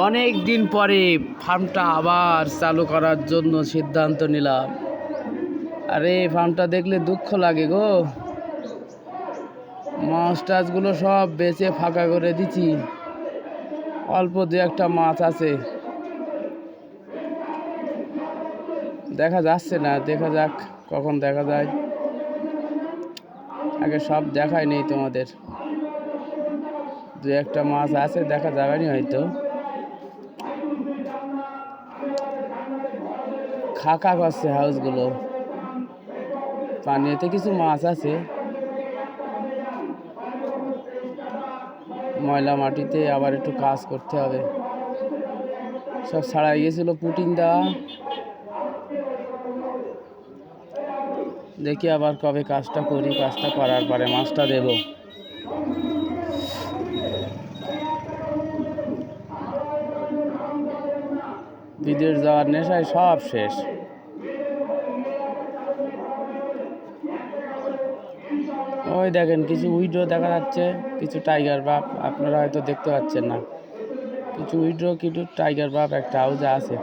অনেক দিন পরে ফার্মটা আবার চালু করার জন্য সিদ্ধান্ত নিলাম। আরে ফার্মটা দেখলে দুঃখ লাগে গো। মাছ টাছগুলো সব বেচে ফাঁকা করে দিচ্ছি, অল্প দু একটা মাছ আছে, দেখা যাচ্ছে না। দেখা যাক কখন দেখা যায়। আগে সব দেখাই নেই তোমাদের, দু একটা মাছ আছে, দেখা যাবে না হয়তো। খাকা করছে হাউসগুলো, পানিতে কিছু মাছ আছে, ময়লা মাটিতে আবার একটু কাজ করতে হবে। সব ছাড়াই গেছিল পুটিং দেওয়া, দেখি আবার কবে কাজটা করি। কাজটা করার পরে মাছটা দেব। বিদেশ যাওয়ার নেশায় সব শেষ। ওই দেখেন কিছু উইড্রো দেখা যাচ্ছে, কিছু টাইগার বাপ, আপনারা হয়তো দেখতে পাচ্ছেন না। কিছু উইড্রো কিছু টাইগার বাপ একটা হাউসে আছে।